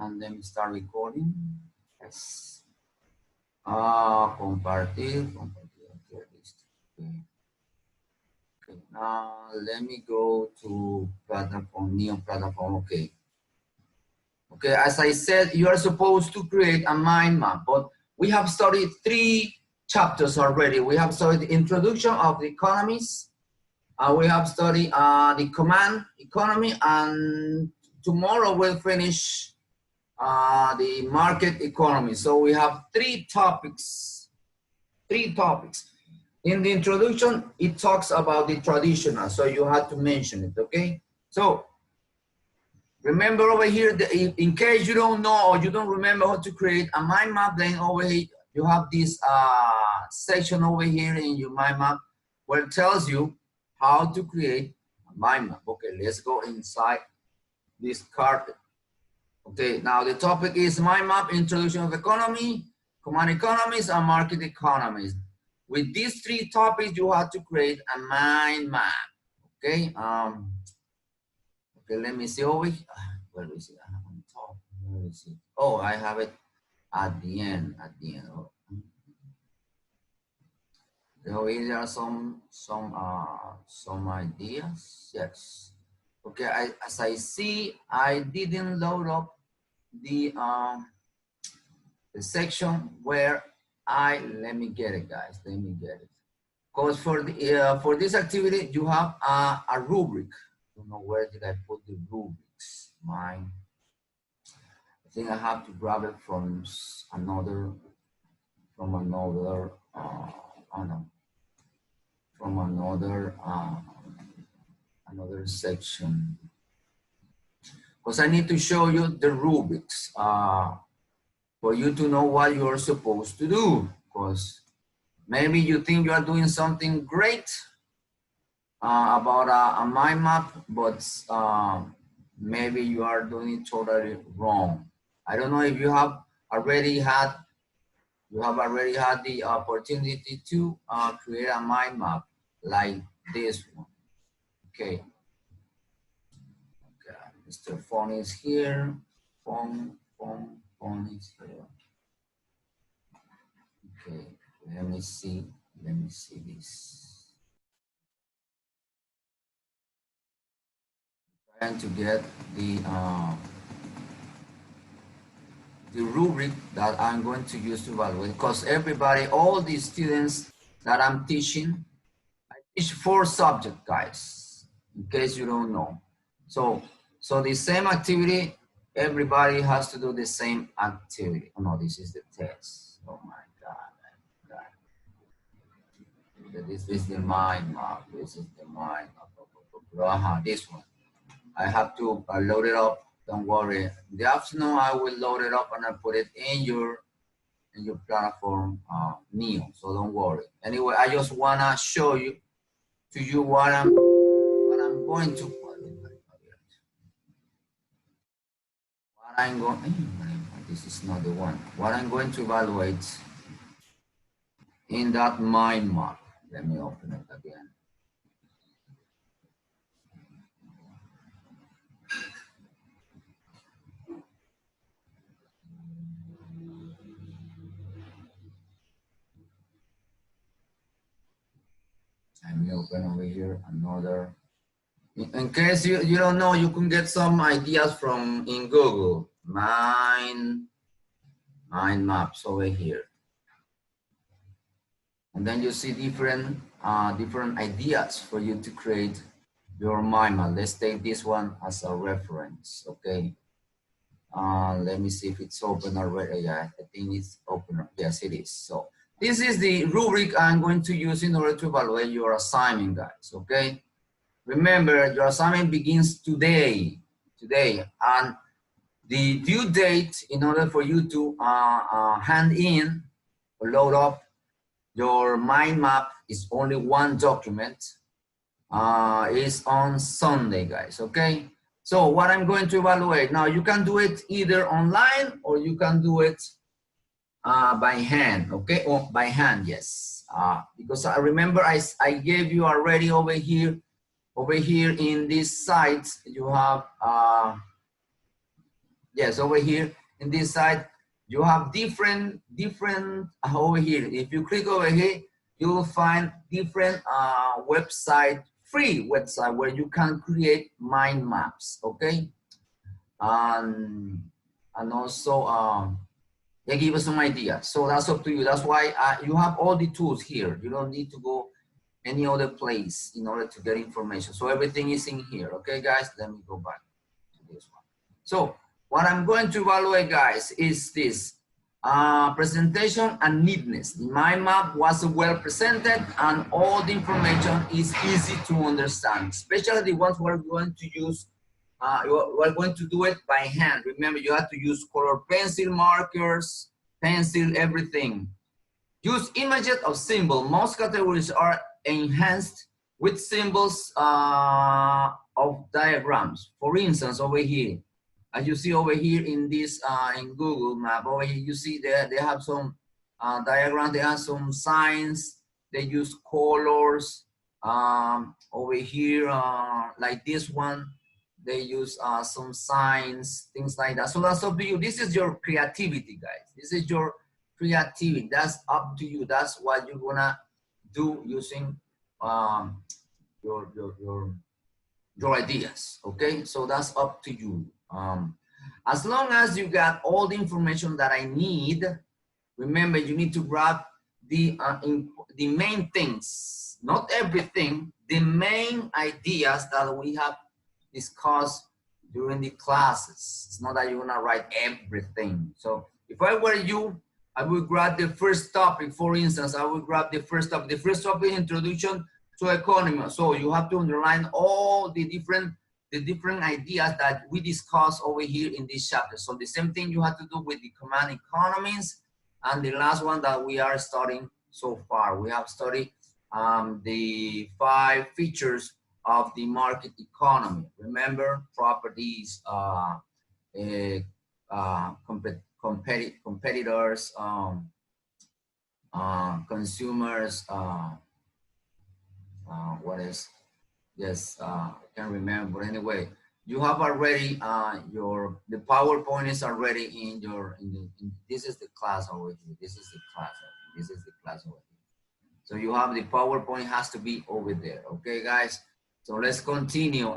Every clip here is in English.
and let me start recording. Yes. Compartir. Okay, listo. Okay. Now let me go to platform, new platform. Okay. Okay, as I said, you are supposed to create a mind map, but we have studied 3 chapters already. We have studied the introduction of the economies. We have studied the command economy, and tomorrow we'll finish the market economy. So we have 3 topics. 3 topics. In the introduction, it talks about the traditional, so you have to mention it, okay? So remember over here, in case you don't know or you don't remember how to create a mind map, then over here, you have this section over here in your mind map where it tells you how to create a mind map. Okay, let's go inside this carpet. Okay, now the topic is mind map, introduction of economy, command economies, and market economies. With these 3 topics, you have to create a mind map. Okay, okay, let me see over here. Where is it? I have on top. Where is it? Oh, I have it at the end. At the end. Oh. There are some ideas. Yes. Okay. As I see, I didn't load up the section where let me get it, guys. Let me get it. Because for this activity, you have a rubric. I don't know where did I put the rubrics. Mine. I think I have to grab it from another another section, because I need to show you the rubrics for you to know what you're supposed to do. Because maybe you think you are doing something great about a mind map, but maybe you are doing it totally wrong. I don't know if you have already had the opportunity to create a mind map like this one. Okay. Okay. Mr. Phone is here. Phone is here. Okay. Let me see this. Trying to get the rubric that I'm going to use to evaluate, because everybody, all the students that I'm teaching, I teach 4 subjects, guys, in case you don't know. So the same activity, everybody has to do the same activity. Oh no, this is the test. Oh my God. This is the mind map. This is the mind map. This one. I have to load it up. Don't worry. In the afternoon, I will load it up and I put it in your platform, Neo. So don't worry. Anyway, I just wanna show you what I'm going to. This is not the one. What I'm going to evaluate in that mind map. Let me open it again. Let me open over here another. In case you don't know, you can get some ideas from in Google. Mind maps over here. And then you see different ideas for you to create your mind map. Let's take this one as a reference, okay? Let me see if it's open already. Yeah, I think it's open. Yes, it is. So this is the rubric I'm going to use in order to evaluate your assignment, guys, okay? Remember, your assignment begins today, and the due date in order for you to hand in or load up your mind map is only 1 document. Is on Sunday, guys, okay? So what I'm going to evaluate, now you can do it either online or you can do it by hand, okay? Oh, by hand, yes. Because I remember I gave you already over here in this site, you have Yes, over here in this side, you have different over here. If you click over here, you will find different website, free website where you can create mind maps, okay? And also they give us some ideas. So that's up to you. That's why you have all the tools here. You don't need to go any other place in order to get information. So everything is in here. Okay, guys, let me go back to this one. So what I'm going to evaluate, guys, is this presentation and neatness. The mind map was well presented and all the information is easy to understand, especially the ones we're going to use. We're going to do it by hand. Remember, you have to use color pencil, markers, pencil, everything. Use images of symbol. Most categories are enhanced with symbols of diagrams. For instance, over here, as you see over here in this in Google Map, over here you see they have some diagrams. They have some signs. They use colors. Over here, like this one, they use some signs, things like that. So that's up to you. This is your creativity, guys. This is your creativity. That's up to you. That's what you're gonna do using your ideas. Okay, so that's up to you. As long as you got all the information that I need, remember you need to grab the main things, not everything, the main ideas that we have discussed during the classes. It's not that you're gonna write everything. So if I were you, I would grab the first topic. For instance, I would grab the first topic. The first topic, introduction to economy. So you have to underline all the different ideas that we discussed over here in this chapter. So the same thing you have to do with the command economies. And the last one that we are studying so far, we have studied the 5 features of the market economy. Remember, properties, competitors, consumers, what is, yes, I can't remember, but anyway, you have already the PowerPoint is already in your, this is the class over here, this is the class over here. So you have the PowerPoint has to be over there, okay, guys? So let's continue.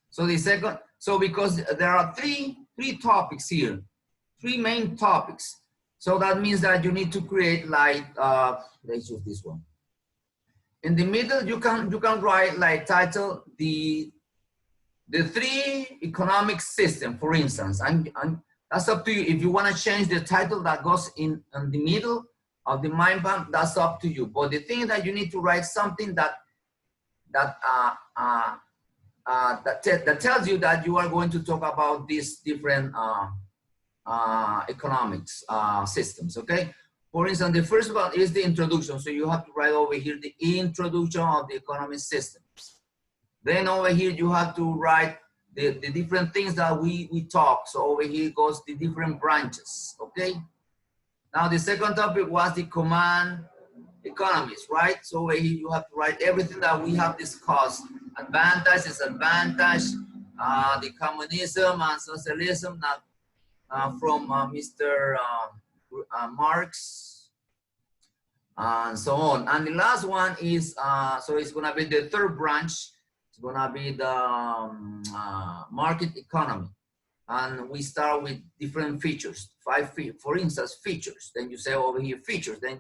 So the second, so because there are three topics here, 3 main topics. So that means that you need to create like, let's use this one. In the middle, you can write like title the 3 economic system, for instance, and that's up to you. If you want to change the title that goes in the middle of the mind map, that's up to you. But the thing is that you need to write something that tells you that you are going to talk about these different economics systems, okay? For instance, the first one is the introduction. So you have to write over here the introduction of the economic systems. Then over here, you have to write the different things that we talk. So over here goes the different branches, okay? Now the second topic was the command economies, right? So over here, you have to write everything that we have discussed. Advantage, disadvantage, the communism and socialism from Mr. Marx, and so on. And the last one is, so it's gonna be the third branch. It's gonna be the market economy. And we start with different features, 5 features, for instance, features. Then you say over here, features. Then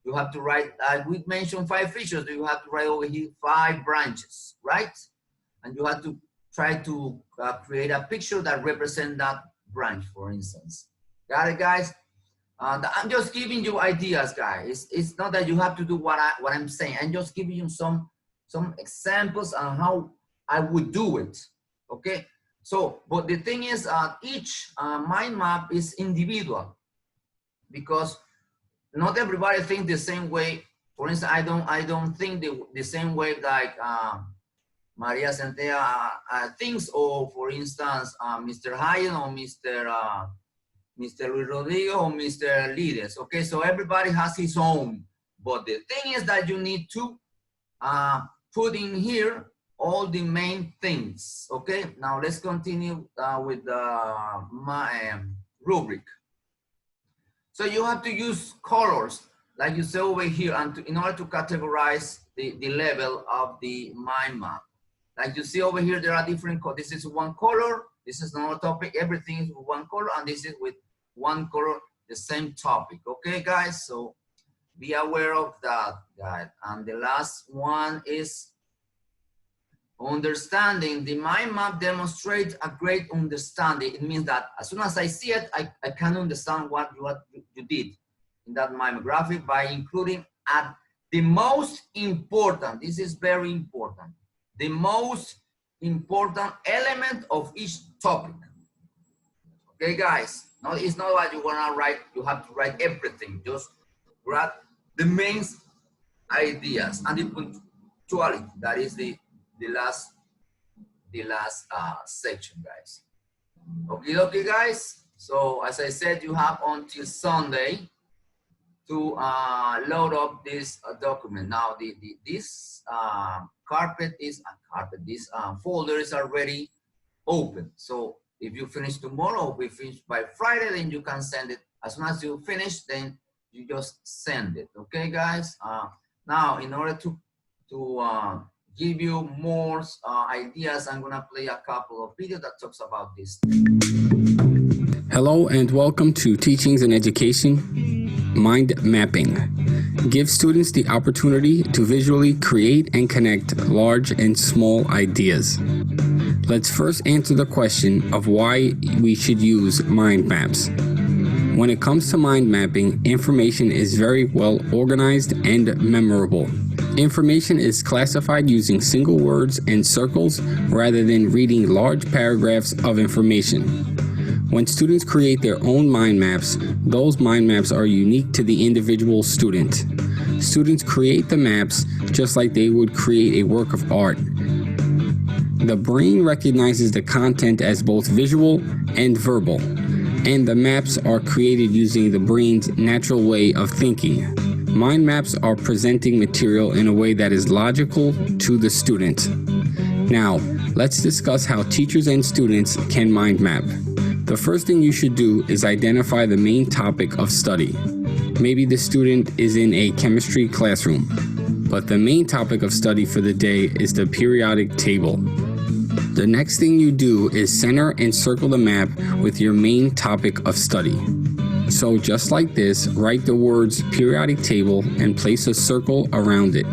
you have to write, we mentioned 5 features. You have to write over here 5 branches, right? And you have to try to create a picture that represents that branch, for instance. Got it, guys? I'm just giving you ideas, guys. It's not that you have to do what I'm saying. I'm just giving you some examples on how I would do it, okay? So, but the thing is, each mind map is individual because not everybody thinks the same way. For instance, I don't think the same way like Maria Centella thinks, or for instance, Mr. Hayen or Mr. Luis Rodrigo or Mr. Lides. Okay, so everybody has his own. But the thing is that you need to put in here all the main things. Okay, now let's continue with my rubric. So you have to use colors, like you say over here, and in order to categorize the level of the mind map. Like you see over here, there are different colors. This is one color, this is another topic, everything is with one color, and this is with one color, the same topic. Okay, guys, so be aware of that, guys. And the last one is understanding. The mind map demonstrates a great understanding. It means that as soon as I see it, I can understand what you did in that mind graphic by including at the most important, this is very important, the most important element of each topic. Okay, guys, no, it's not what you wanna write, you have to write everything, just grab the main ideas and the punctuality. That is the last section, guys. Okay, guys. So as I said, you have until Sunday to load up this document. Now, this folder is already open. So if you finish tomorrow, we finish by Friday, then you can send it. As soon as you finish, then you just send it. Okay, guys. Now, in order to give you more ideas, I'm gonna play a couple of videos that talks about this. Hello and welcome to Teachings and Education, Mind Mapping. Give students the opportunity to visually create and connect large and small ideas. Let's first answer the question of why we should use mind maps. When it comes to mind mapping, information is very well organized and memorable. Information is classified using single words and circles rather than reading large paragraphs of information. When students create their own mind maps, those mind maps are unique to the individual student. Students create the maps just like they would create a work of art. The brain recognizes the content as both visual and verbal, and the maps are created using the brain's natural way of thinking. Mind maps are presenting material in a way that is logical to the student. Now, let's discuss how teachers and students can mind map. The first thing you should do is identify the main topic of study. Maybe the student is in a chemistry classroom, but the main topic of study for the day is the periodic table. The next thing you do is center and circle the map with your main topic of study. So just like this, write the words periodic table and place a circle around it.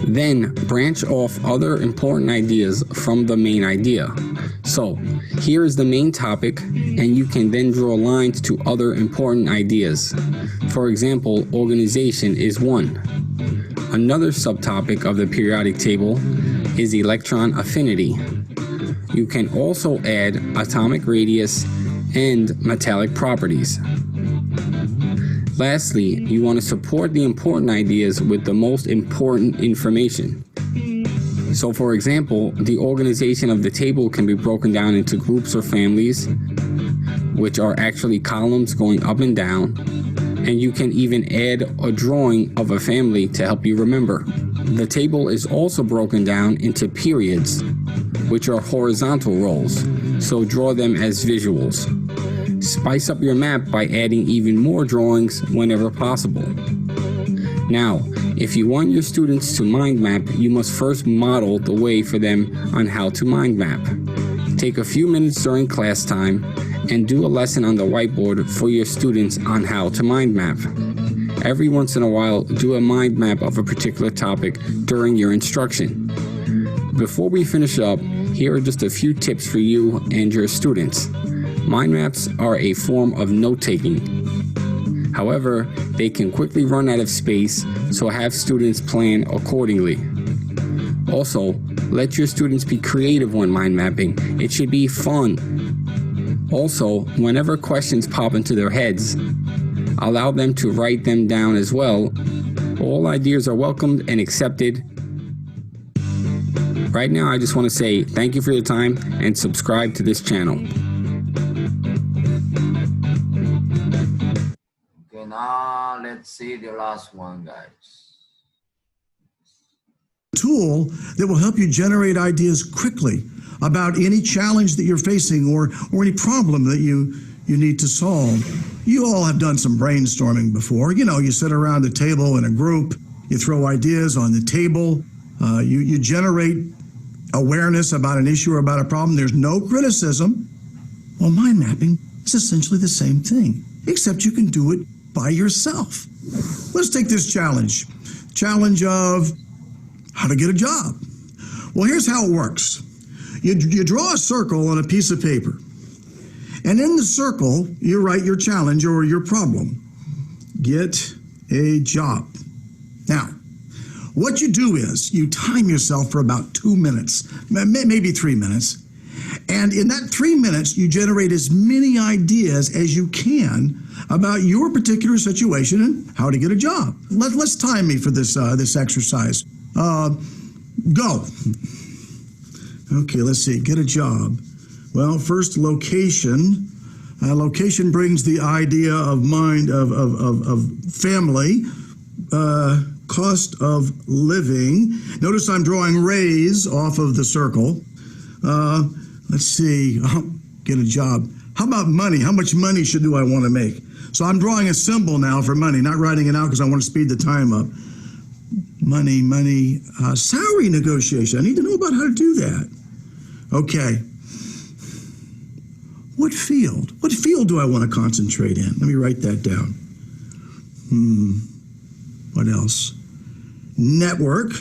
Then branch off other important ideas from the main idea. So here is the main topic, and you can then draw lines to other important ideas. For example, organization is one. Another subtopic of the periodic table is electron affinity. You can also add atomic radius and metallic properties. Lastly, you want to support the important ideas with the most important information. So for example, the organization of the table can be broken down into groups or families, which are actually columns going up and down, and you can even add a drawing of a family to help you remember. The table is also broken down into periods, which are horizontal rows, so draw them as visuals. Spice up your map by adding even more drawings whenever possible. Now, if you want your students to mind map, you must first model the way for them on how to mind map. Take a few minutes during class time and do a lesson on the whiteboard for your students on how to mind map. Every once in a while, do a mind map of a particular topic during your instruction. Before we finish up, here are just a few tips for you and your students. Mind maps are a form of note-taking. However, they can quickly run out of space, so have students plan accordingly. Also, let your students be creative when mind mapping. It should be fun. Also, whenever questions pop into their heads, allow them to write them down as well. All ideas are welcomed and accepted. Right now, I just want to say thank you for your time and subscribe to this channel. Okay, now let's see the last one, guys. tool that will help you generate ideas quickly about any challenge that you're facing or any problem that you need to solve. You all have done some brainstorming before. You know, you sit around a table in a group, you throw ideas on the table, you generate awareness about an issue or about a problem. There's no criticism. Well, mind mapping is essentially the same thing, except you can do it by yourself. Let's take this challenge. Challenge of how to get a job. Well, here's how it works. You draw a circle on a piece of paper. And in the circle, you write your challenge or your problem. Get a job. Now, what you do is you time yourself for about 2 minutes, maybe 3 minutes. And in that 3 minutes, you generate as many ideas as you can about your particular situation and how to get a job. Let's time me for this exercise. Go. Okay, let's see. Get a job. Well, first, location. Location brings the idea of mind of family. Cost of living. Notice I'm drawing rays off of the circle. Let's see. Get a job. How about money? How much money do I want to make? So I'm drawing a symbol now for money, not writing it out because I want to speed the time up. Money. Salary negotiation. I need to know about how to do that. Okay. What field? What field do I want to concentrate in? Let me write that down. What else? Network.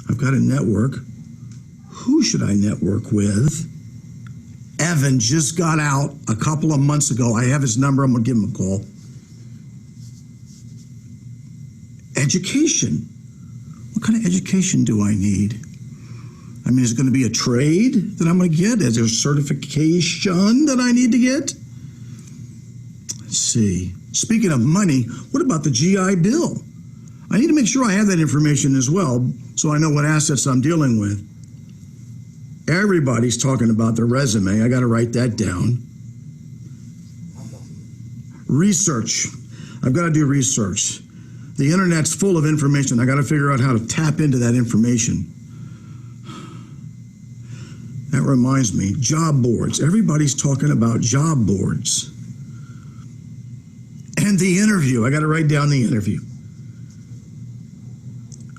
I've got a network. Who should I network with? Evan just got out a couple of months ago. I have his number. I'm going to give him a call. Education. What kind of education do I need? I mean, is it going to be a trade that I'm going to get? Is there a certification that I need to get? Let's see. Speaking of money, what about the GI Bill? I need to make sure I have that information as well so I know what assets I'm dealing with. Everybody's talking about the resume. I got to write that down. Research. I've got to do research. The internet's full of information. I got to figure out how to tap into that information. That reminds me, job boards. Everybody's talking about job boards. And the interview. I got to write down the interview.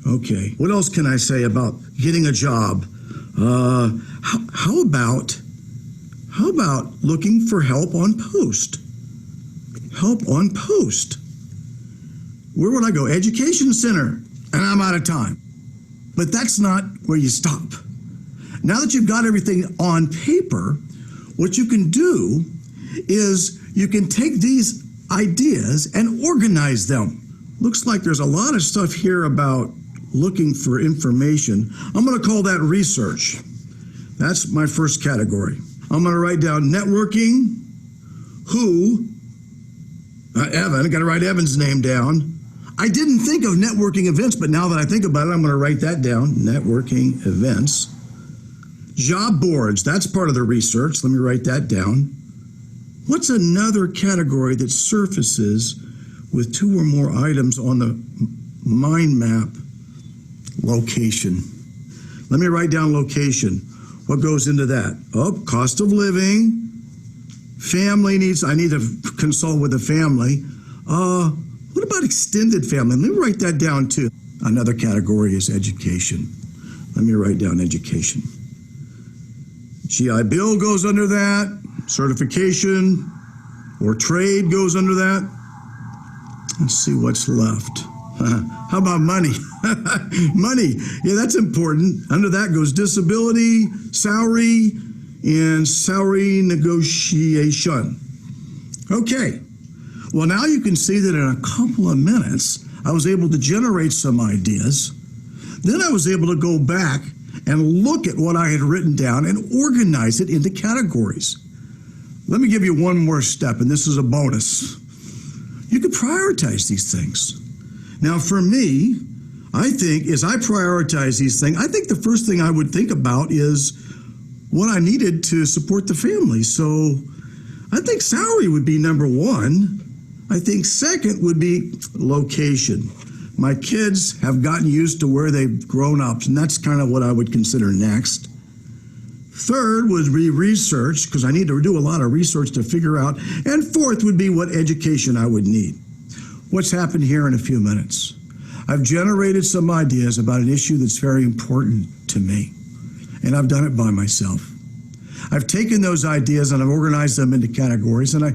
Okay. What else can I say about getting a job? How about looking for help on post? Help on post. Where would I go? Education center. And I'm out of time. But that's not where you stop. Now that you've got everything on paper, what you can do is you can take these ideas and organize them. Looks like there's a lot of stuff here about looking for information. I'm going to call that research. That's my first category. I'm going to write down networking, who, Evan, I got to write Evan's name down. I didn't think of networking events, but now that I think about it, I'm going to write that down, networking events. Job boards, that's part of the research. Let me write that down. What's another category that surfaces with 2 or more items on the mind map? Location. Let me write down location. What goes into that? Oh, cost of living. Family needs, I need to consult with the family. What about extended family? Let me write that down too. Another category is education. Let me write down education. GI Bill goes under that. Certification or trade goes under that. Let's see what's left. How about money? Money, yeah, that's important. Under that goes disability, salary, and salary negotiation. Okay, well now you can see that in a couple of minutes, I was able to generate some ideas. Then I was able to go back and look at what I had written down and organize it into categories. Let me give you one more step, and this is a bonus. You could prioritize these things. Now for me, I think as I prioritize these things, I think the first thing I would think about is what I needed to support the family. So I think salary would be number 1. I think second would be location. My kids have gotten used to where they've grown up, and that's kind of what I would consider next. Third would be research, because I need to do a lot of research to figure out. And fourth would be what education I would need. What's happened here in a few minutes? I've generated some ideas about an issue that's very important to me, and I've done it by myself. I've taken those ideas and I've organized them into categories, and I've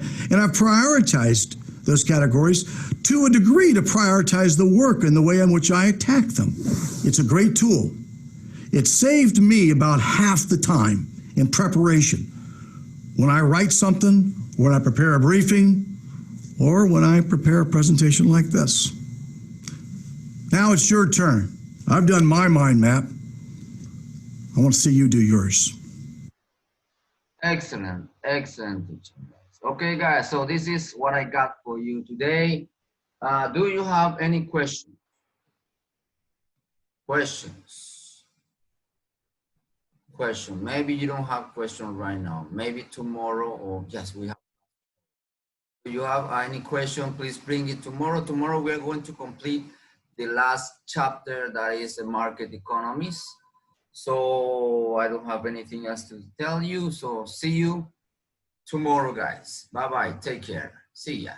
prioritized those categories to a degree to prioritize the work and the way in which I attack them. It's a great tool. It saved me about half the time in preparation when I write something, when I prepare a briefing, or when I prepare a presentation like this. Now it's your turn. I've done my mind map. I want to see you do yours. Excellent, excellent. Okay, guys, so this is what I got for you today. Do you have any questions? Question. Maybe you don't have question right now. Maybe tomorrow, or yes, we have. Do you have any question? Please bring it tomorrow. Tomorrow we are going to complete the last chapter, that is the market economies. So I don't have anything else to tell you. So see you tomorrow, guys. Bye-bye. Take care. See ya.